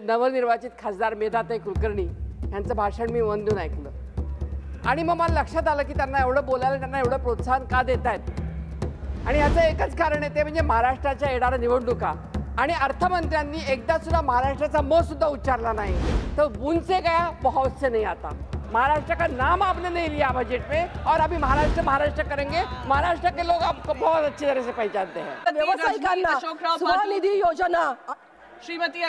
नवनिर्वाचित खासदार मेधाताई कुलकर्णी यांचं भाषण मी मन देऊन ऐकलं आणि मग मला लक्षात आलं की त्यांना एवढं बोलायला, त्यांना एवढं प्रोत्साहन का देत आहेत. आणि याचं एकच कारण आहे, ते म्हणजे महाराष्ट्राच्या येणाऱ्या निवडणुका. आणि अर्थमंत्र्यांनी एकदा सुद्धा महाराष्ट्राचा म सुद्धा उच्चारला नाही. तो बुनसे गया वो हौस से नहीं आता. महाराष्ट्र का नाम आपने नहीं लिया बजट में और अभी महाराष्ट्र महाराष्ट्र करेंगे. महाराष्ट्र के लोग आपको बहुत अच्छी तरह से पहचानते हैं. व्यावसायिकांना स्वनिधी योजना. श्रीमती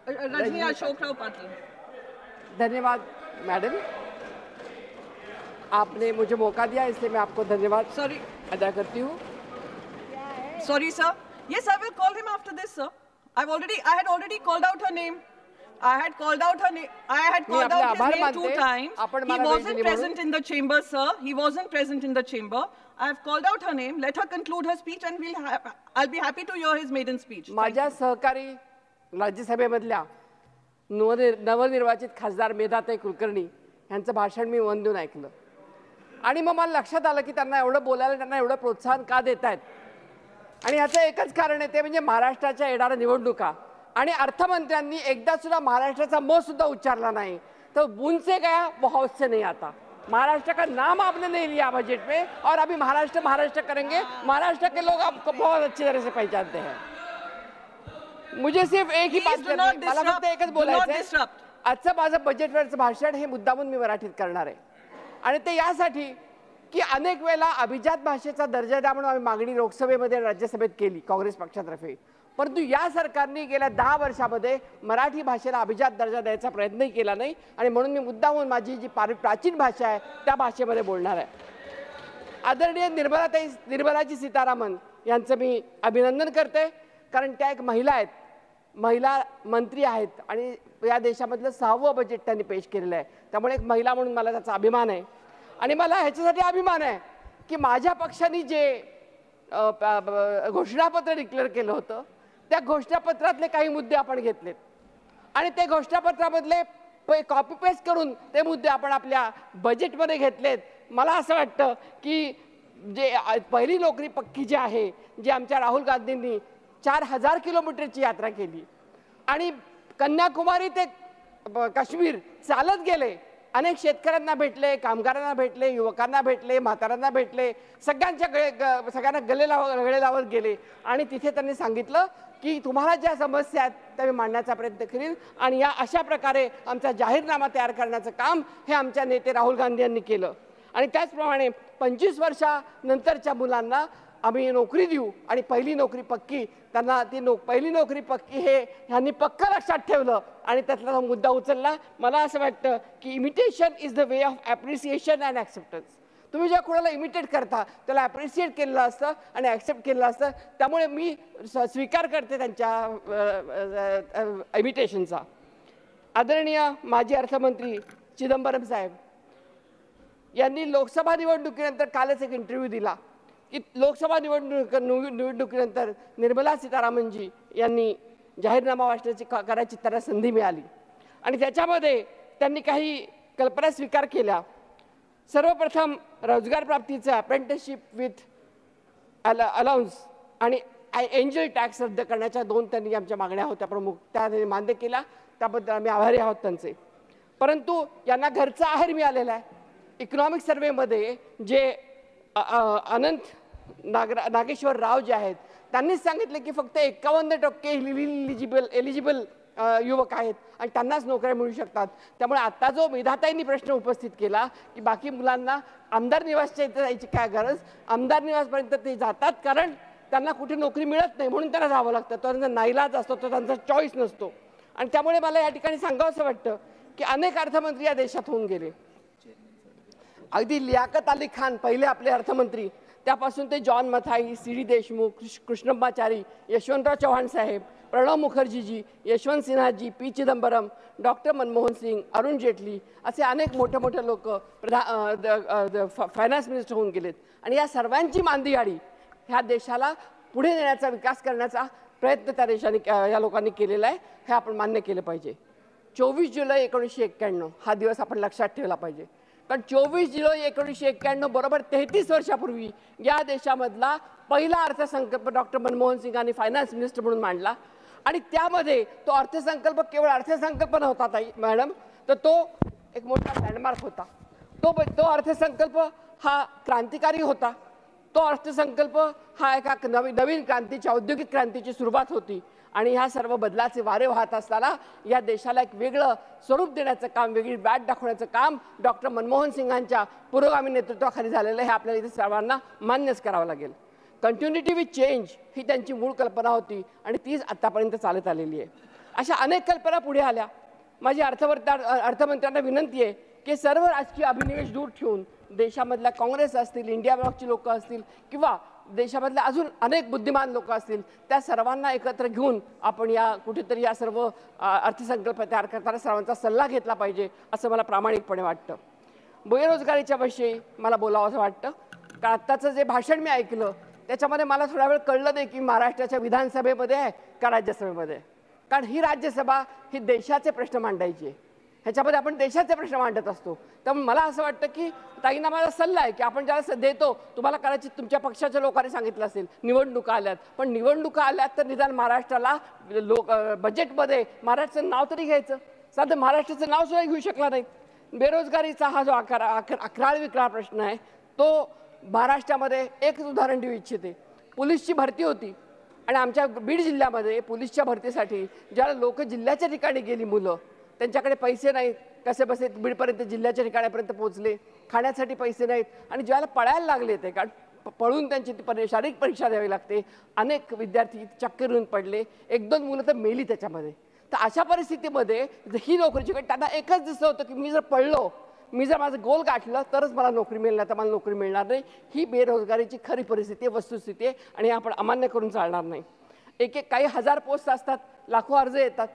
रजनी अशोकराव पाटील. धन्यवाद मैडम, आपने मुझे मौका दिया इसलिए मैं आपको धन्यवाद अदा करती हूँ. Sorry sir. Yes, I will call him after this, sir. I had already called out her name. I had called out her name. I had called out his name 2 times. He wasn't present in the chamber, sir. He wasn't present in the chamber. I have called out her name. Let her conclude her speech, and I'll be happy to hear his maiden speech. माझ्या सहकारी राज्यसभेमधल्या नवनिर्वाचित खासदार मेधाताई कुलकर्णी यांचं भाषण मी मन देऊन ऐकलं आणि मग मला लक्षात आलं की त्यांना एवढं बोलायला, त्यांना एवढं प्रोत्साहन का देत आहेत. आणि याचं एकच कारण आहे, ते म्हणजे महाराष्ट्राच्या येणाऱ्या निवडणुका. आणि अर्थमंत्र्यांनी एकदा सुद्धा महाराष्ट्राचा म सुद्धा उच्चारला नाही. तो बुनसे गया वो हौस से नहीं आता. महाराष्ट्र का नाम आपने नहीं लिया बजट में और अभी महाराष्ट्र महाराष्ट्र करेंगे. महाराष्ट्र के लोग आपको बहुत अच्छी तरह से पहचानते हैं. मुझे सिर्फ एक ही बात करनी आहे, मला फक्त एकच बोलायचं आहे. आजचं माझं बजेटवरचं भाषण हे मुद्दामून मी मराठीत करणार आहे आणि ते यासाठी की अनेक वेळेला अभिजात भाषेचा दर्जा द्या म्हणून आम्ही मागणी लोकसभेमध्ये राज्यसभेत केली काँग्रेस पक्षातर्फे. परंतु या सरकारने गेल्या 10 वर्षामध्ये मराठी भाषेला अभिजात दर्जा द्यायचा प्रयत्नही केला नाही आणि म्हणून मी मुद्दामून माझी जी प्राचीन भाषा आहे त्या भाषेमध्ये बोलणार आहे. आदरणीय निर्मलाजी सीतारामन यांचं मी अभिनंदन करते, कारण त्या एक महिला आहेत, महिला मंत्री आहेत आणि या देशामधलं 6वं बजेट त्यांनी पेश केलेलं आहे. त्यामुळे एक महिला म्हणून मला त्याचा अभिमान आहे. आणि मला ह्याच्यासाठी अभिमान आहे की माझ्या पक्षाने जे घोषणापत्र डिक्लेअर केलं होतं त्या घोषणापत्रातले काही मुद्दे आपण घेतलेत आणि ते घोषणापत्रामधले कॉपी पेस्ट करून ते मुद्दे आपण आपल्या बजेटमध्ये घेतलेत. मला असं वाटतं की जे पहिली नोकरी पक्की जी आहे, जी आमच्या राहुल गांधींनी 4000 किलोमीटरची यात्रा केली आणि कन्याकुमारी ते काश्मीर चालत गेले, अनेक शेतकऱ्यांना भेटले, कामगारांना भेटले, युवकांना भेटले, म्हाताऱ्यांना भेटले, सगळ्यांना गळे लावत गेले आणि तिथे त्यांनी सांगितलं की तुम्हाला ज्या समस्या आहेत त्या मी मांडण्याचा प्रयत्न करीन. आणि या अशा प्रकारे आमचा जाहीरनामा तयार करण्याचं काम हे आमच्या नेते राहुल गांधी यांनी केलं. आणि त्याचप्रमाणे 25 वर्षानंतरच्या मुलांना आम्ही नोकरी देऊ आणि पहिली नोकरी पक्की, त्यांना ती पहिली नोकरी पक्की हे ह्यांनी पक्का लक्षात ठेवलं आणि त्यातला मुद्दा उचलला. मला असं वाटतं की imitation is the way of appreciation and acceptance. तुम्ही ज्या कोणाला इमिटेट करता त्याला ॲप्रिशिएट केलेलं असतं आणि ॲक्सेप्ट केलेलं असतं. त्यामुळे मी स्वीकार करते त्यांच्या इमिटेशनचा. आदरणीय माजी अर्थमंत्री चिदंबरम साहेब यांनी लोकसभा निवडणुकीनंतर कालच एक इंटरव्ह्यू दिला की लोकसभा निवडणुकीनंतर निर्मला सीतारामनजी यांनी जाहीरनामा वाचण्याची करायची त्यांना संधी मिळाली आणि त्याच्यामध्ये त्यांनी काही कल्पना स्वीकार केल्या. सर्वप्रथम रोजगार प्राप्तीचं अप्रेंटिसशिप विथ अलाउन्स आणि एंजल टॅक्स रद्द करण्याच्या 2 त्यांनी आमच्या मागण्या होत्या प्रमुख, त्या त्यांनी मान्य केल्या. त्याबद्दल आम्ही आभारी आहोत त्यांचे. परंतु यांना घरचा आहेर मिळालेला आहे. इकॉनॉमिक सर्वेमध्ये जे अनंत नागेश्वर राव जे आहेत त्यांनीच सांगितले की फक्त 51% एलिजिबल युवक आहेत आणि त्यांनाच नोकऱ्या मिळू शकतात. त्यामुळे आता जो मेधाताईंनी प्रश्न उपस्थित केला की बाकी मुलांना आमदार निवासच्या इथे जायची काय गरज, आमदार निवासपर्यंत ते जातात कारण त्यांना कुठे नोकरी मिळत नाही म्हणून त्यांना जावं लागतं. तो त्यांचा नाईलाज असतो, तो त्यांचा चॉईस नसतो. आणि त्यामुळे मला या ठिकाणी सांगावंसं वाटतं की अनेक अर्थमंत्री या देशात होऊन गेले. अगदी लियाकत अली खान पहिले आपले अर्थमंत्री, त्यापासून ते जॉन मथाई, सी.डी. देशमुख, कृष्णम्माचारी, यशवंतराव चव्हाण साहेब, प्रणव मुखर्जीजी, यशवंत सिन्हाजी, पी चिदंबरम, डॉक्टर मनमोहन सिंग, अरुण जेटली असे अनेक मोठे मोठे लोक फायनान्स मिनिस्टर होऊन गेलेत. आणि या सर्वांची मांदियाळी ह्या देशाला पुढे नेण्याचा, विकास करण्याचा प्रयत्न त्या देशाने या लोकांनी केलेला आहे, हे आपण मान्य केलं पाहिजे. 24 जुलै 1991 हा दिवस आपण लक्षात ठेवला पाहिजे. कारण 24 जुलै 1991 बरोबर 33 वर्षापूर्वी या देशामधला पहिला अर्थसंकल्प डॉक्टर मनमोहन सिंगांनी फायनान्स मिनिस्टर म्हणून मांडला आणि त्यामध्ये तो अर्थसंकल्प केवळ अर्थसंकल्प नव्हता ताई मॅडम, तर तो एक मोठा लँडमार्क होता. तो अर्थसंकल्प हा क्रांतिकारी होता. तो अर्थसंकल्प हा एका नवीन क्रांतीची, औद्योगिक क्रांतीची सुरुवात होती. आणि ह्या सर्व बदलाचे वारे वाहत असताना या देशाला एक वेगळं स्वरूप देण्याचं काम, वेगळी वाट दाखवण्याचं काम डॉक्टर मनमोहन सिंगांच्या पुरोगामी नेतृत्वाखाली झालेलं हे आपल्याला इथे सर्वांना मान्यच करावं लागेल. कंटिन्युटी विथ चेंज ही त्यांची मूळ कल्पना होती आणि तीच आत्तापर्यंत चालत आलेली आहे. अशा अनेक कल्पना पुढे आल्या. माझी अर्थमंत्र्यांना विनंती आहे की सर्व राजकीय अभिनिवेश दूर ठेवून देशामधल्या काँग्रेस असतील, इंडिया ब्लॉकची लोक असतील किंवा देशामधल्या अजून अनेक बुद्धिमान लोक असतील, त्या सर्वांना एकत्र घेऊन आपण कुठेतरी या सर्व अर्थसंकल्प तयार करताना सर्वांचा सल्ला घेतला पाहिजे असं मला प्रामाणिकपणे वाटतं. बेरोजगारीच्या विषयी मला बोलावं असं वाटतं. कारण आत्ताचं जे भाषण मी ऐकलं त्याच्यामध्ये मला थोडा वेळ कळलं नाही की महाराष्ट्राच्या विधानसभेमध्ये आहे का राज्यसभेमध्ये आहे. कारण ही राज्यसभा ही देशाचे प्रश्न मांडायची आहे. ह्याच्यामध्ये आपण देशाचे प्रश्न मांडत असतो. त्यामुळे मला असं वाटतं की ताईंना माझा सल्ला आहे की आपण ज्याला देतो, तुम्हाला कदाचित तुमच्या पक्षाच्या लोकांनी सांगितलं असेल निवडणुका आल्यात, पण निवडणुका आल्यात तर निदान महाराष्ट्राला बजेटमध्ये महाराष्ट्राचं नाव तरी घ्यायचं. साधं महाराष्ट्राचं नाव सुद्धा घेऊ शकला नाही. बेरोजगारीचा हा जो अकराळ विक्राळ प्रश्न आहे तो महाराष्ट्रामध्ये एक उदाहरण देऊ इच्छिते. पोलीसची भरती होती आणि आमच्या बीड जिल्ह्यामध्ये पोलीसच्या भरतीसाठी ज्याला लोक जिल्ह्याच्या ठिकाणी गेली, मुलं त्यांच्याकडे पैसे नाहीत, कसे बसे बीडपर्यंत जिल्ह्याच्या ठिकाणापर्यंत पोहोचले, खाण्यासाठी पैसे नाहीत आणि ज्याला पळायला लागले ते, कारण पळून त्यांची ती शारीरिक परीक्षा द्यावी लागते. अनेक विद्यार्थी चक्कर येऊन पडले, 1-2 मुलं तर मेली त्याच्यामध्ये. तर अशा परिस्थितीमध्ये ही नोकरीची त्यांना एकच दिसलं होतं की मी जर पडलो, मी जर माझं गोल गाठलं तरच मला नोकरी मिळणार, तर मला नोकरी मिळणार नाही. ही बेरोजगारीची खरी परिस्थिती आहे, वस्तुस्थिती आहे आणि आपण अमान्य करून चालणार नाही. काही हजार पोस्ट असतात, लाखो अर्ज येतात,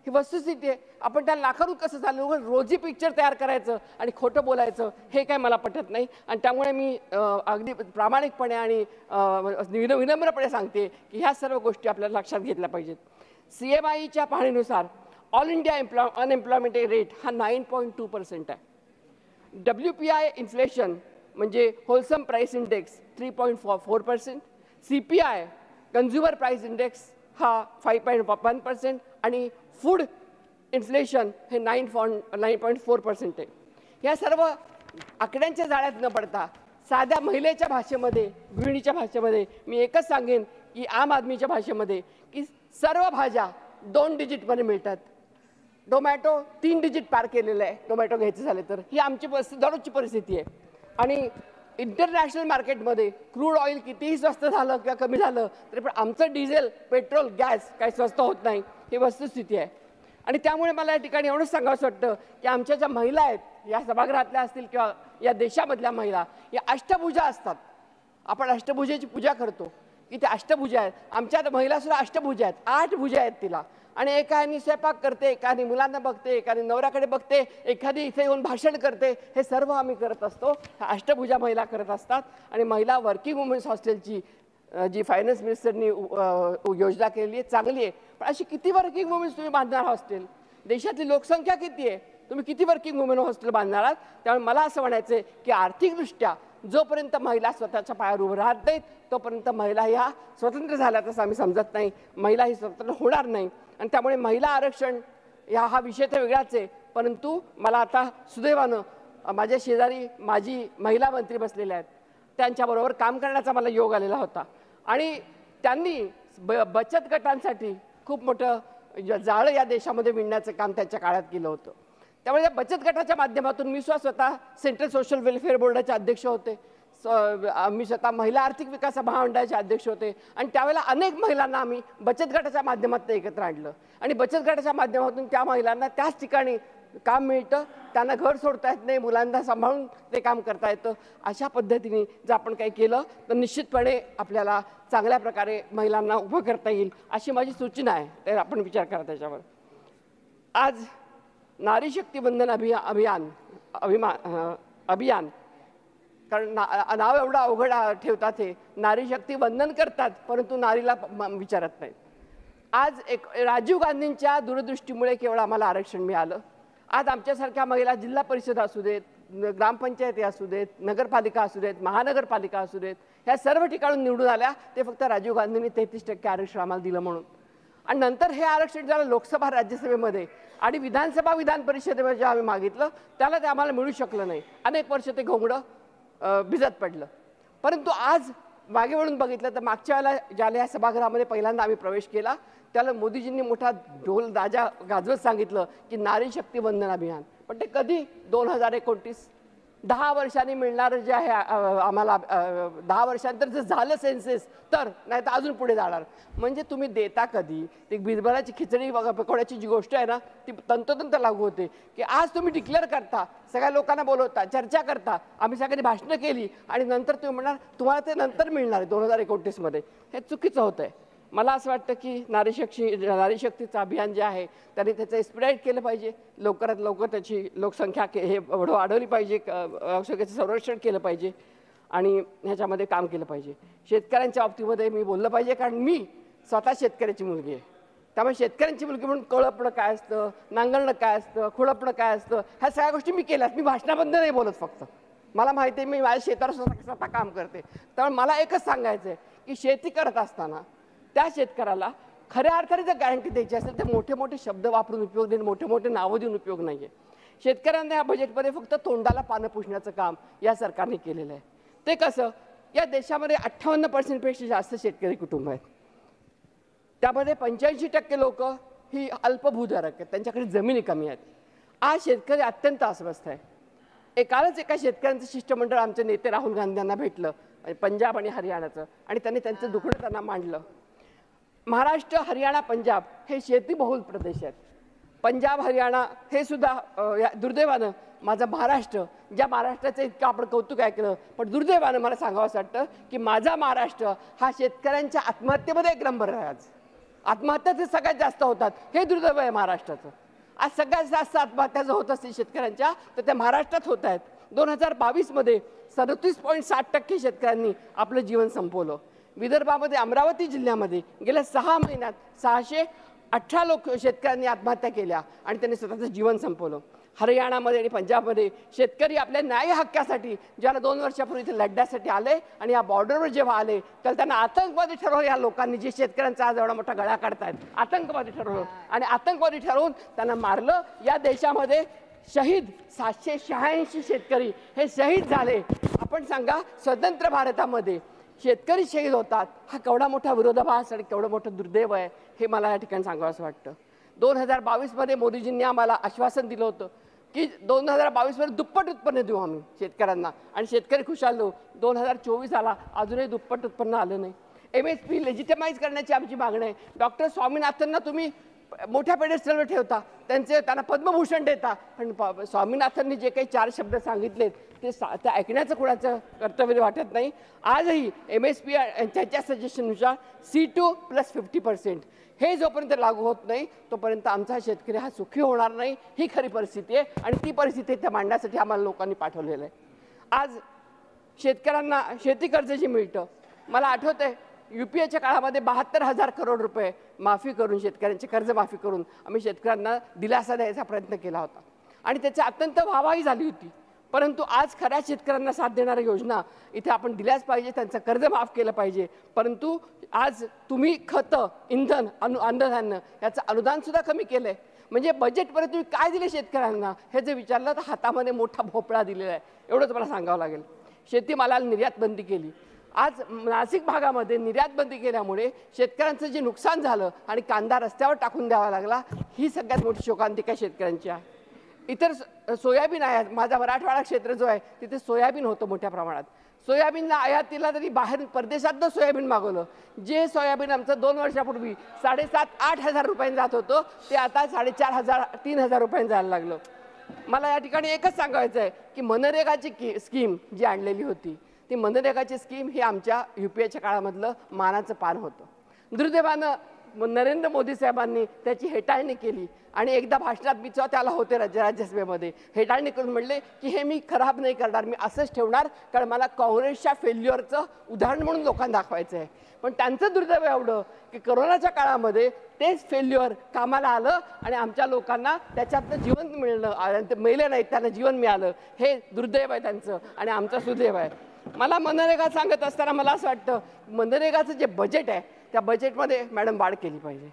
ही वस्तुस्थिती आहे. आपण त्या लाखांवर कसं चालू रोजी पिक्चर तयार करायचं आणि खोटं बोलायचं हे काय मला पटत नाही. आणि त्यामुळे मी अगदी प्रामाणिकपणे आणि विनम्रपणे सांगते की ह्या सर्व गोष्टी आपल्याला लक्षात घेतल्या पाहिजेत. CMIच्या पाहणीनुसार ऑल इंडिया अनएम्प्लॉयमेंट रेट हा 9.2% आहे. WPI इन्फ्लेशन म्हणजे wholesome price index 3.4%, CPI consumer price index हा 5.1% आणि फूड इन्फ्लेशन हे 9.4% आहे. या सर्व आकड्यांच्या जाळ्यात न पडता साध्या महिलेच्या भाषेमध्ये, गृहिणीच्या भाषेमध्ये मी एकच सांगेन की आम आदमीच्या भाषेमध्ये की सर्व भाज्या 2 डिजिटमध्ये मिळतात. टोमॅटो 3 डिजिट पार केलेलं आहे टोमॅटो घ्यायचं झालं तर. ही आमची दररोजची परिस्थिती आहे. आणि इंटरनॅशनल मार्केटमध्ये क्रूड ऑइल कितीही स्वस्त झालं किंवा कमी झालं तरी पण आमचं डिझेल, पेट्रोल, गॅस काही स्वस्त होत नाही, ही वस्तुस्थिती आहे. आणि त्यामुळे मला या ठिकाणी एवढंच सांगावंसं वाटतं की आमच्या ज्या महिला आहेत, या सभागृहातल्या असतील किंवा या देशामधल्या महिला, या अष्टभुजा असतात. आपण अष्टभुजेची पूजा करतो की त्या अष्टभुजा आहेत. आमच्या महिलासुद्धा अष्टभुजा आहेत, 8 भुजा आहेत तिला. आणि एकाने स्वयंपाक करते, एकाने मुलांना बघते, एकाने नवऱ्याकडे बघते, एखादी इथे येऊन भाषण करते. हे सर्व आम्ही करत असतो. अष्टभुजा महिला करत असतात. आणि महिला वर्किंग वुमेन्स हॉस्टेलची जी फायनान्स मिनिस्टरनी योजना केलेली आहे चांगली आहे. पण अशी किती वर्किंग वुमेन्स तुम्ही बांधणार हॉस्टेल? देशातली लोकसंख्या किती आहे? तुम्ही किती वर्किंग वुमेन हॉस्टेल बांधणार आहात? त्यामुळे मला असं म्हणायचं आहे की आर्थिकदृष्ट्या जोपर्यंत महिला स्वतःच्या पायावर उभं राहत नाहीत तोपर्यंत महिला ह्या स्वतंत्र झाल्या तसं आम्ही समजत नाही. महिला ही स्वतंत्र होणार नाही. आणि त्यामुळे महिला आरक्षण हा विषय तर वेगळाच आहे. परंतु मला आता सुदैवानं माझ्या शेजारी माझी महिला मंत्री बसलेल्या आहेत, त्यांच्याबरोबर काम करण्याचा मला योग आलेला होता. आणि त्यांनी बचत गटांसाठी खूप मोठं जाळं या देशामध्ये विणण्याचं काम त्यांच्या काळात केलं होतं. त्यामुळे या बचत गटाच्या माध्यमातून मी स्वतः सेंट्रल सोशल वेलफेअर बोर्डाचे अध्यक्ष होते. मी स्वतः महिला आर्थिक विकास महामंडळाचे अध्यक्ष होते. आणि त्यावेळेला अनेक महिलांना आम्ही बचत गटाच्या माध्यमातून एकत्र आणलं. आणि बचत गटाच्या माध्यमातून त्या महिलांना त्याच ठिकाणी काम मिळतं, त्यांना घर सोडता येत नाही, मुलांना सांभाळून ते काम करता येतं. अशा पद्धतीने जर आपण काही केलं तर निश्चितपणे आपल्याला चांगल्या प्रकारे महिलांना उभं करता येईल अशी माझी सूचना आहे. तर आपण विचार करा त्याच्यावर. आज नारी शक्ती वंदन अभियान कारण नाव एवढं अवघड ठेवतात, हे नारी शक्ती वंदन करतात परंतु नारीला विचारत नाहीत. आज एक राजीव गांधींच्या दूरदृष्टीमुळे केवळ आम्हाला आरक्षण मिळालं. आज आमच्यासारख्या महिला जिल्हा परिषद असू देत, ग्रामपंचायती असू देत, नगरपालिका असू देत, महानगरपालिका असू देत, ह्या सर्व ठिकाणून निवडून आल्या ते फक्त राजीव गांधींनी 33% आरक्षण आम्हाला दिलं म्हणून. आणि नंतर हे आरक्षण ज्याला लोकसभा राज्यसभेमध्ये आणि विधानसभा विधान परिषदेमध्ये आम्ही मागितलं त्याला ते आम्हाला मिळू शकलं नाही. अनेक वर्ष ते घोंगडं भिजत पडलं. परंतु आज मागे वळून बघितलं तर मागच्या वेळेला ज्याला या सभागृहामध्ये पहिल्यांदा आम्ही प्रवेश केला त्याला मोदीजींनी मोठा ढोल राजा गाजवत सांगितलं की नारी शक्ती वंदन अभियान. पण ते कधी 2029 10 वर्षांनी मिळणारं जे आहे आम्हाला 10 वर्षांतर जर झालं सेन्सेस तर नाही तर अजून पुढे जाणार. म्हणजे तुम्ही देता कधी ती बिरबलाची खिचडी पकवण्याची जी गोष्ट आहे ना ती तंतोतंत लागू होते की आज तुम्ही डिक्लेअर करता सगळ्या लोकांना बोलवता चर्चा करता आम्ही सगळ्यांनी भाषणं केली आणि नंतर तुम्ही म्हणणार तुम्हाला ते नंतर मिळणार आहे 2029 मध्ये. हे चुकीचं होतं आहे. मला असं वाटतं की नारी शक्तीचं अभियान जे आहे त्यांनी त्याचं स्प्रेड केलं पाहिजे. लवकरात लवकर त्याची लोकसंख्या हे वाढवली पाहिजे. लोकसंख्येचं संरक्षण केलं पाहिजे आणि ह्याच्यामध्ये काम केलं पाहिजे. शेतकऱ्यांच्या बाबतीमध्ये मी बोललं पाहिजे कारण मी स्वतः शेतकऱ्याची मुलगी आहे. त्यामुळे शेतकऱ्यांची मुलगी म्हणून कळपणं काय असतं नांगरणं काय असतं खुळपणं काय असतं ह्या सगळ्या गोष्टी मी केल्यात. मी भाषणाबद्दल नाही बोलत. फक्त मला माहिती आहे मी माझ्या शेतावर स्वतः काम करते. त्यामुळे मला एकच सांगायचं आहे की शेती करत असताना त्या शेतकऱ्याला खऱ्या अर्थाने जर गॅरंटी द्यायची असेल तर मोठे मोठे शब्द वापरून उपयोग देऊन मोठे मोठे नावं देऊन उपयोग नाही आहे. शेतकऱ्यांना या बजेटमध्ये फक्त तोंडाला पानं पुसण्याचं काम या सरकारने केलेलं आहे. ते कसं या देशामध्ये 58% पेक्षा जास्त शेतकरी कुटुंब आहेत. त्यामध्ये 85% लोक ही अल्पभूधारक आहेत. त्यांच्याकडे जमिनी कमी आहेत. आज शेतकरी अत्यंत अस्वस्थ आहे. कालच एका शेतकऱ्यांचं शिष्टमंडळ आमचे नेते राहुल गांधी यांना भेटलं पंजाब आणि हरियाणाचं आणि त्यांनी त्यांचं दुखणं त्यांना मांडलं. महाराष्ट्र हरियाणा पंजाब हे शेतीबहुल प्रदेश आहेत. पंजाब हरियाणा हे सुद्धा दुर्दैवानं माझा महाराष्ट्र ज्या महाराष्ट्राचं इतकं आपण कौतुक ऐकलं पण दुर्दैवानं मला सांगावं असं वाटतं की माझा महाराष्ट्र हा शेतकऱ्यांच्या आत्महत्येमध्ये एक नंबर आहे. आज आत्महत्या ते सगळ्यात जास्त होतात हे दुर्दैव आहे महाराष्ट्राचं. आज सगळ्यात जास्त आत्महत्या जर होत असतील शेतकऱ्यांच्या तर त्या महाराष्ट्रात होत आहेत. 2022 मध्ये 37.60% शेतकऱ्यांनी आपलं जीवन संपवलं. विदर्भामध्ये अमरावती जिल्ह्यामध्ये गेल्या 6 महिन्यात 618 शेतकऱ्यांनी आत्महत्या केल्या आणि त्यांनी स्वतःचं जीवन संपवलं. हरियाणामध्ये आणि पंजाबमध्ये शेतकरी आपल्या न्याय हक्कासाठी ज्याला 2 वर्षापूर्वी इथे लढण्यासाठी आले आणि या बॉर्डरवर जेव्हा आले तर त्यांना आतंकवादी ठरवलं. या लोकांनी जे शेतकऱ्यांचा आज एवढा मोठा गळा काढतायत आतंकवादी ठरवलं आणि आतंकवादी ठरवून त्यांना मारलं. या देशामध्ये शहीद 786 शेतकरी हे शहीद झाले. आपण सांगा स्वतंत्र भारतामध्ये शेतकरी शहीद होतात हा केवढा मोठा विरोधाभास आणि केवढं मोठं दुर्दैव आहे हे मला या ठिकाणी सांगावं असं वाटतं. 2022 मध्ये मोदीजींनी आम्हाला आश्वासन दिलं होतं की 2022 मध्ये दुप्पट उत्पन्न देऊ आम्ही शेतकऱ्यांना आणि शेतकरी खुशाल होऊ. 2024 आला अजूनही दुप्पट उत्पन्न आलं नाही. MSP लेजिटिमाइज करण्याची आमची मागणी आहे. डॉक्टर स्वामीनाथनना तुम्ही मोठ्या पेडेस्टलवर ठेवता त्यांना पद्मभूषण देता पण स्वामीनाथननी जे काही 4 शब्द सांगितलेत ते ऐकण्याचं कुणाचं कर्तव्य वाटत नाही. आजही MSP त्यांच्या सजेशननुसार C2 + 50% हे जोपर्यंत लागू होत नाही तोपर्यंत आमचा शेतकरी हा सुखी होणार नाही. ही खरी परिस्थिती आहे आणि ती परिस्थिती त्या मांडण्यासाठी आम्हाला लोकांनी पाठवलेलं आहे. आज शेतकऱ्यांना शेती कर्ज जे मिळतं मला आठवत आहे UPAच्या काळामध्ये 72,000 करोड रुपये माफी करून शेतकऱ्यांची कर्जमाफी करून आम्ही शेतकऱ्यांना दिलासा द्यायचा प्रयत्न केला होता आणि त्याची अत्यंत वाहवाही झाली होती. परंतु आज खऱ्या शेतकऱ्यांना साथ देणाऱ्या योजना इथे आपण दिल्याच पाहिजे. त्यांचं कर्ज माफ केलं पाहिजे. परंतु आज तुम्ही खतं इंधन अन्नधान्य याचं अनुदान सुद्धा कमी केलंय. म्हणजे बजेटमध्ये तुम्ही काय दिले शेतकऱ्यांना हे जर विचारलं तर हातामध्ये मोठा भोपळा दिलेला आहे एवढंच मला सांगावं लागेल. शेतीमालाला निर्यात बंदी केली. आज नाशिक भागामध्ये निर्यात बंदी केल्यामुळे शेतकऱ्यांचं जे नुकसान झालं आणि कांदा रस्त्यावर टाकून द्यावा लागला ही सगळ्यात मोठी शोकांतिका शेतकऱ्यांची आहे. इतर सोयाबीन आहे. माझा मराठवाडा क्षेत्र जो आहे तिथे सोयाबीन होतं मोठ्या प्रमाणात. सोयाबीनला आयातीला तरी बाहेर परदेशातनं सोयाबीन मागवलं. जे सोयाबीन आमचं 2 वर्षापूर्वी 7,500-8 हजार रुपयांनी जात होतं ते आता 4,500-3,000 रुपयांनी जायला लागलं. मला या ठिकाणी एकच सांगायचं आहे की मनरेगाची स्कीम जी आणलेली होती ती मनरेगाची स्कीम ही आमच्या UPAच्या काळामधलं मानाचं पान होतं. दुर्दैवानं नरेंद्र मोदी साहेबांनी त्याची हेटाळणी केली आणि एकदा भाषणात मी त्याला होते राज्यसभेमध्ये हेटाळणी करून म्हणले की हे मी खराब नाही करणार मी असंच ठेवणार कारण मला काँग्रेसच्या फेल्युअरचं उदाहरण म्हणून लोकांना दाखवायचं आहे. पण त्यांचं दुर्दैव एवढं की कोरोनाच्या काळामध्ये तेच फेल्युअर कामाला आलं आणि आमच्या लोकांना त्याच्यातनं जीवन मिळणं ते मेले नाहीत त्यांना जीवन मिळालं. हे दुर्दैव आहे त्यांचं आणि आमचं सुदैव आहे. मला मनरेगा सांगत असताना मला असं वाटतं मनरेगाचं जे बजेट आहे त्या बजेटमध्ये मॅडम वाढ केली पाहिजे.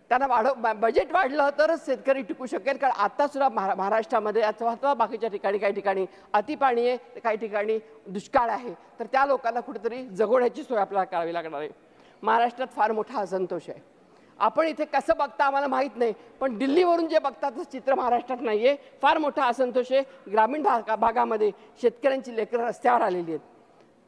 त्यांना बजेट वाढलं तरच शेतकरी टिकू शकेल. कारण आता सुद्धा महाराष्ट्रामध्ये अथवा बाकीच्या ठिकाणी काही ठिकाणी अतिपाणी आहे, काही ठिकाणी दुष्काळ आहे. तर त्या लोकांना कुठेतरी जगवण्याची सोय आपल्याला करावी लागणार आहे. महाराष्ट्रात फार मोठा असंतोष आहे. आपण इथे कसं बघता आम्हाला माहीत नाही, पण दिल्लीवरून जे बघतात तसं चित्र महाराष्ट्रात नाही आहे. फार मोठा असंतोष आहे. ग्रामीण भागामध्ये शेतकऱ्यांची लेकरं रस्त्यावर आलेली आहेत,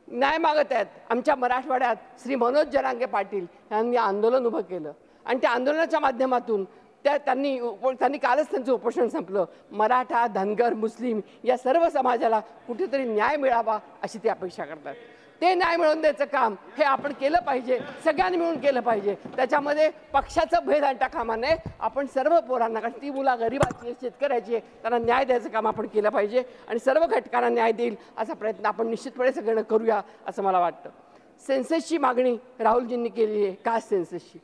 न्याय मागत आहेत. आमच्या मराठवाड्यात श्री मनोज जरांगे पाटील यांनी आंदोलन उभं केलं आणि त्या आंदोलनाच्या माध्यमातून त्यांनी कालच त्यांचं उपोषण संपलं. मराठा, धनगर, मुस्लिम या सर्व समाजाला कुठेतरी न्याय मिळावा अशी ते अपेक्षा करतात. ते न्याय मिळवून द्यायचं काम हे आपण केलं पाहिजे, सगळ्यांनी मिळून केलं पाहिजे. त्याच्यामध्ये पक्षाचं भेद आणता कामा नये. आपण सर्व पोरांना, कारण ती मुलं गरिबाची आहे, शेतकऱ्याची आहे, त्यांना न्याय द्यायचं काम आपण केलं पाहिजे आणि सर्व घटकांना न्याय देईल असा प्रयत्न आपण निश्चितपणे सगळ्यांना करूया असं मला वाटतं. सेन्ससची मागणी राहुलजींनी केली आहे, कास्ट सेन्ससची.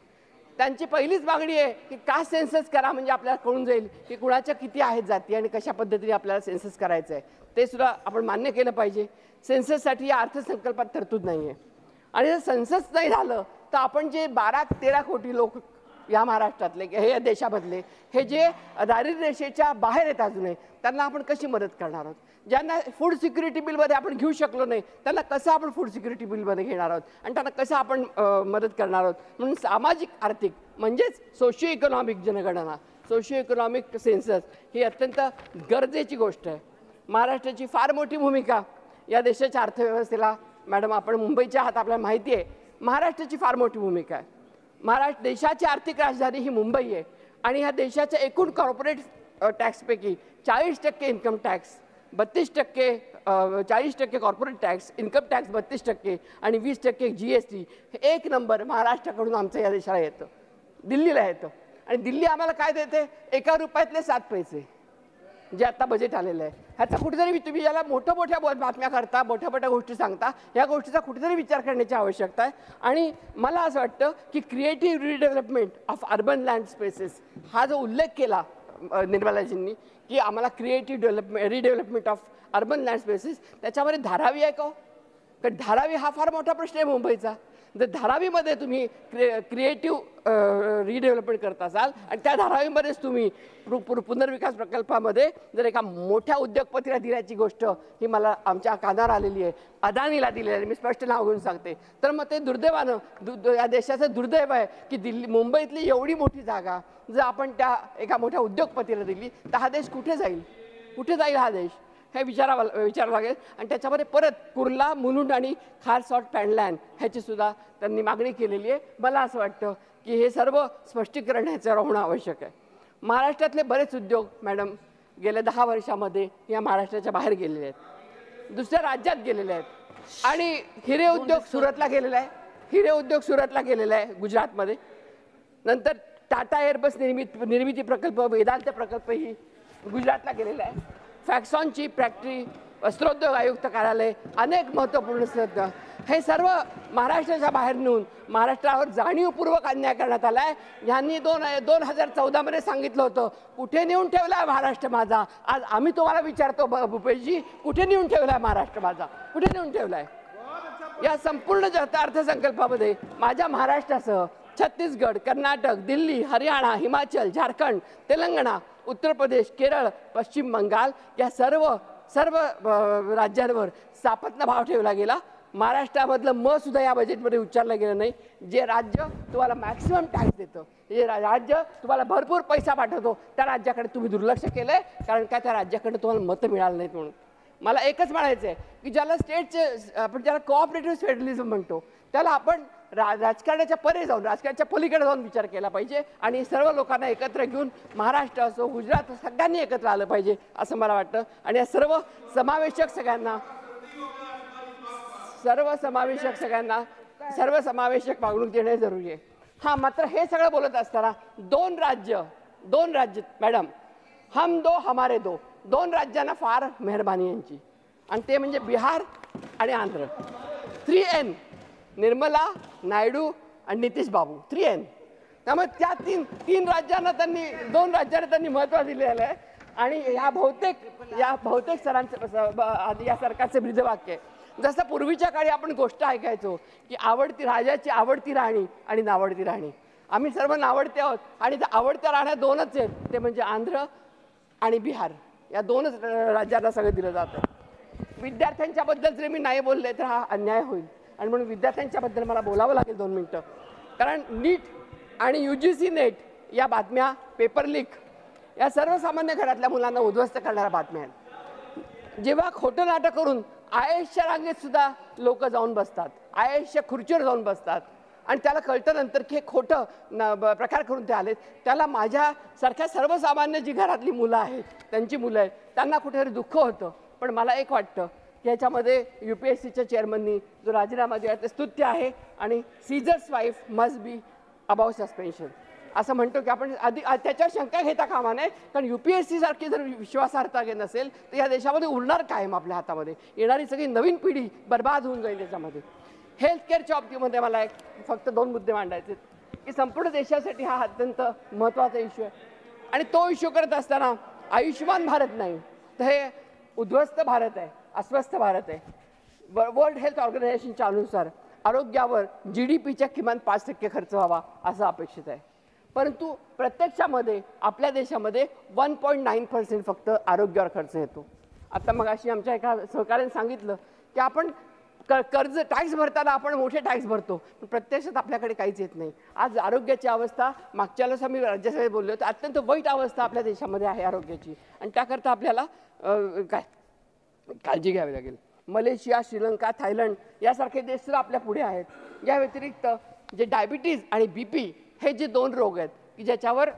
त्यांची पहिलीच मागणी आहे की कास्ट सेन्सस करा, म्हणजे आपल्याला कळून जाईल की कुणाच्या किती आहेत जाती आणि कशा पद्धतीने आपल्याला सेन्सस करायचं आहे. ते सुद्धा आपण मान्य केलं पाहिजे. सेन्सससाठी या अर्थसंकल्पात तरतूद नाही आहे. आणि जर सेन्सस नाही झालं तर आपण जे 12-13 कोटी लोक या महाराष्ट्रातले, हे या देशामधले, हे जे दारिद्र्य रेषेच्या बाहेर आहेत अजूनही, त्यांना आपण कशी मदत करणार आहोत? ज्यांना फूड सिक्युरिटी बिलमध्ये आपण घेऊ शकलो नाही त्यांना कसं आपण फूड सिक्युरिटी बिलमध्ये घेणार आहोत आणि त्यांना कसं आपण मदत करणार आहोत? म्हणून सामाजिक आर्थिक म्हणजेच सोशिओ इकॉनॉमिक जनगणना, सोशिओ इकॉनॉमिक सेन्सस ही अत्यंत गरजेची गोष्ट आहे. महाराष्ट्राची फार मोठी भूमिका या देशाच्या अर्थव्यवस्थेला, मॅडम आपण मुंबईच्या आहात, आपल्याला माहिती आहे, महाराष्ट्राची फार मोठी भूमिका आहे. देशाची आर्थिक राजधानी ही मुंबई आहे आणि ह्या देशाच्या एकूण कॉर्पोरेट टॅक्सपैकी 40% income tax, 32% 40% corporate tax, income tax 32% आणि 20% GST हे एक नंबर महाराष्ट्राकडून आमचं या देशाला येतं, दिल्लीला येतं. आणि दिल्ली आम्हाला काय देते? 1 रुपयातले 7 पैसे जे आता बजेट आलेलं आहे. ह्याचा कुठेतरी तुम्ही याला मोठ्या बातम्या करता, मोठ्या गोष्टी सांगता, या गोष्टीचा कुठेतरी विचार करण्याची आवश्यकता आहे. आणि मला असं वाटतं की creative redevelopment of urban land spaces हा जो उल्लेख केला निर्मलाजींनी की आम्हाला creative redevelopment of urban land spaces, त्याच्यामध्ये धारावी आहे का? कारण धारावी हा फार मोठा प्रश्न आहे मुंबईचा. जर धारावीमध्ये तुम्ही क्रिएटिव्ह रिडेव्हलपमेंट करत असाल आणि त्या धारावीमध्येच तुम्ही पुनर्विकास प्रकल्पामध्ये जर एका मोठ्या उद्योगपतीला दिल्याची गोष्ट ही मला आमच्या कानावर आलेली आहे, अदानीला दिलेली आहे, मी स्पष्ट नाव घेऊन सांगते, तर मग ते दुर्दैवानं या देशाचं दुर्दैव आहे की मुंबईतली एवढी मोठी जागा जर आपण त्या एका मोठ्या उद्योगपतीला दिली तर हा देश कुठे जाईल हा देश हे विचारावं लागेल. आणि त्याच्यामध्ये परत कुर्ला, मुलुंड आणि खारसॉट पॅनलँड ह्याची सुद्धा त्यांनी मागणी केलेली आहे. मला असं वाटतं की हे सर्व स्पष्टीकरण ह्याच्यावर होणं आवश्यक आहे. महाराष्ट्रातले बरेच उद्योग मॅडम गेल्या 10 वर्षामध्ये या महाराष्ट्राच्या बाहेर गेलेले आहेत, दुसऱ्या राज्यात गेलेले आहेत. आणि हिरे उद्योग सुरतला गेलेला आहे गुजरातमध्ये. नंतर टाटा एअरबस निर्मिती प्रकल्प, वेदांत प्रकल्प ही गुजरातला गेलेला आहे. फॅक्सॉनची फॅक्टरी, वस्त्रोद्योग आयुक्त कार्यालय, अनेक महत्त्वपूर्ण संस्था, हे सर्व महाराष्ट्राच्या बाहेर नेऊन महाराष्ट्रावर जाणीवपूर्वक अन्याय करण्यात आला आहे. यांनी 2014मध्ये सांगितलं होतं कुठे नेऊन ठेवला आहे महाराष्ट्र माझा. आज आम्ही तुम्हाला विचारतो भूपेशजी, कुठे नेऊन ठेवला आहे महाराष्ट्र माझा, कुठे नेऊन ठेवला आहे? या संपूर्ण अर्थसंकल्पामध्ये माझ्या महाराष्ट्रासह छत्तीसगड, कर्नाटक, दिल्ली, हरियाणा, हिमाचल, झारखंड, तेलंगणा, उत्तर प्रदेश, केरळ, पश्चिम बंगाल या सर्व राज्यांवर सापत्न भाव ठेवला गेला. महाराष्ट्रामधलं सुद्धा या बजेटमध्ये उच्चारलं गेलं नाही. जे राज्य तुम्हाला मॅक्सिमम टॅक्स देतं, जे राज्य तुम्हाला भरपूर पैसा पाठवतो, त्या राज्याकडे तुम्ही दुर्लक्ष केलंय. कारण का त्या राज्याकडे तुम्हाला मतं मिळालं नाहीत. म्हणून मला एकच म्हणायचं आहे की ज्याला आपण ज्याला कोऑपरेटिव्ह फेडरलिझम म्हणतो त्याला आपण राजकारणाच्या पलीकडे जाऊन विचार केला पाहिजे आणि सर्व लोकांना एकत्र घेऊन महाराष्ट्र असो, गुजरात, सगळ्यांनी एकत्र आलं पाहिजे असं मला वाटतं. आणि या सर्व समावेशक वागणूक देणे जरुरी आहे. हां, मात्र हे सगळं बोलत असताना दोन राज्य मॅडम, हम दो हमारे दो, 2 राज्यांना फार मेहरबानी यांची, आणि ते म्हणजे बिहार आणि आंध्र. 3N, निर्मला, नायडू आणि नितीश बाबू, 3N. त्यामुळे त्या तीन राज्यांना 2 राज्यांना त्यांनी महत्त्व दिलेलं आहे. आणि या बहुतेक या सरकारचे ब्रीदवाक्य आहे. जसं पूर्वीच्या काळी आपण गोष्ट ऐकायचो की राजाची आवडती राणी आणि नावडती राणी, आम्ही सर्व नावडते आहोत आणि त्या आवडत्या राहण्या दोनच आहेत, ते म्हणजे आंध्र आणि बिहार. या दोनच राज्यांना सगळं दिलं जातं. विद्यार्थ्यांच्याबद्दल जर मी नाही बोलले तर हा अन्याय होईल आणि म्हणून विद्यार्थ्यांच्याबद्दल मला बोलावं लागेल 2 मिनिटं. कारण नीट आणि UGC नेट या बातम्या, पेपर लीक या सर्वसामान्य घरातल्या मुलांना उद्ध्वस्त करणाऱ्या बातम्या आहेत. जेव्हा खोटं नाटक करून IASच्या रांगेत सुद्धा लोक जाऊन बसतात, IASच्या खुर्चीवर जाऊन बसतात आणि त्याला कळतं नंतर की हे खोटं प्रकार करून ते आलेत, त्याला माझ्यासारख्या सर्वसामान्य जी घरातली मुलं आहेत, त्यांची मुलं आहेत, त्यांना कुठेतरी दुःख होतं. पण मला एक वाटतं की याच्यामध्ये UPSCच्या चेअरमननी जो राजीनामा दिला ते स्तुत्य आहे आणि Caesar's wife must be above suspension असं म्हणतो की आपण आधी त्याच्यावर शंका घेता कामा नये. कारण UPSC सारखी जर विश्वासार्हता नसेल तर या देशामध्ये उरणार कायम आपल्या हातामध्ये. येणारी सगळी नवीन पिढी बर्बाद होऊन जाईल त्याच्यामध्ये. हेल्थकेअरच्या बाबतीमध्ये मला एक फक्त 2 मुद्दे मांडायचे की संपूर्ण देशासाठी हा अत्यंत महत्त्वाचा इश्यू आहे आणि तो इश्यू करत असताना आयुष्यमान भारत नाही तर हे उद्ध्वस्त भारत आहे, अस्वस्थ भारत आहे. वर्ल्ड हेल्थ ऑर्गनायझेशनच्या अनुसार आरोग्यावर GDPच्या किमान 5% खर्च व्हावा असं अपेक्षित आहे. परंतु प्रत्यक्षामध्ये आपल्या देशामध्ये 1.9% फक्त आरोग्यावर खर्च येतो. आता मग अशी आमच्या एका सहकार्याने सांगितलं की आपण कर्ज टॅक्स भरताना आपण मोठे टॅक्स भरतो पण प्रत्यक्षात आपल्याकडे काहीच येत नाही. आज आरोग्याची अवस्था मागच्या वेळेस आम्ही राज्यसभेत बोललो होतो, अत्यंत वाईट अवस्था आपल्या देशामध्ये आहे आरोग्याची आणि त्याकरता आपल्याला काय काळजी घ्यावी लागेल. मलेशिया, श्रीलंका, थायलंड यासारखे देश सुद्धा आपल्या पुढे आहेत. या व्यतिरिक्त जे डायबिटीज आणि BP हे जे 2 रोग आहेत की ज्याच्यावर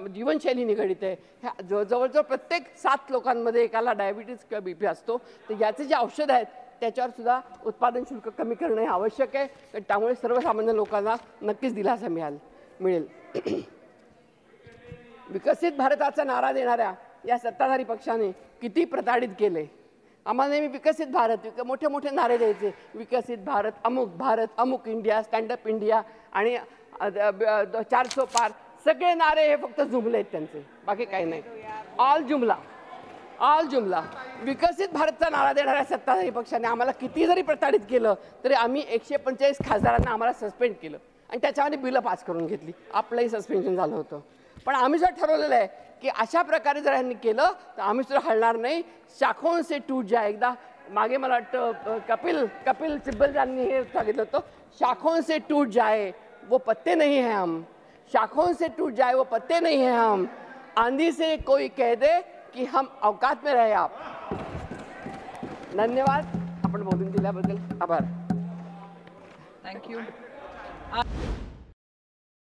जीवनशैली निगडित आहे. ह्या जवळजवळ प्रत्येक 7 लोकांमध्ये एकाला डायबिटीज किंवा BP असतो. तर याचे जे औषध आहेत त्याच्यावर सुद्धा उत्पादन शुल्क कमी करणं हे आवश्यक आहे. तर त्यामुळे सर्वसामान्य लोकांना नक्कीच दिलासा मिळेल. विकसित भारताचा नारा देणाऱ्या या सत्ताधारी पक्षाने किती प्रताडित केले. आम्हाला नेहमी विकसित भारत मोठे मोठे नारे द्यायचे, विकसित भारत, अमुक इंडिया, स्टँडअप इंडिया आणि 400 पार, सगळे नारे हे फक्त जुमले आहेत त्यांचे, बाकी काही नाही. ऑल जुमला. विकसित भारतचा नारा देणाऱ्या सत्ताधारी पक्षाने आम्हाला किती जरी प्रताडित केलं तरी आम्ही 145 खासदारांना आम्हाला सस्पेंड केलं आणि त्याच्यामध्ये बिलं पास करून घेतली. आपलंही सस्पेन्शन झालं होतं. पण आम्ही सुद्धा ठरवलेलं आहे की अशा प्रकारे जर यांनी केलं तर आम्ही सुद्धा हलणार नाही. शाखों से टूट जाए, एकदा मागे मला वाटतं कपिल सिब्बल यांनी हे सांगितलं होतं, शाखों से टूट जाए वो पत्ते नहीं हैं हम, शाखों से टूट जाए वो पत्ते नहीं हैं हम, आंधी से कोई कह दे की हम औकात में रहे आप. धन्यवाद. आपण बोलून दिल्याबद्दल आभार. थँक्यू.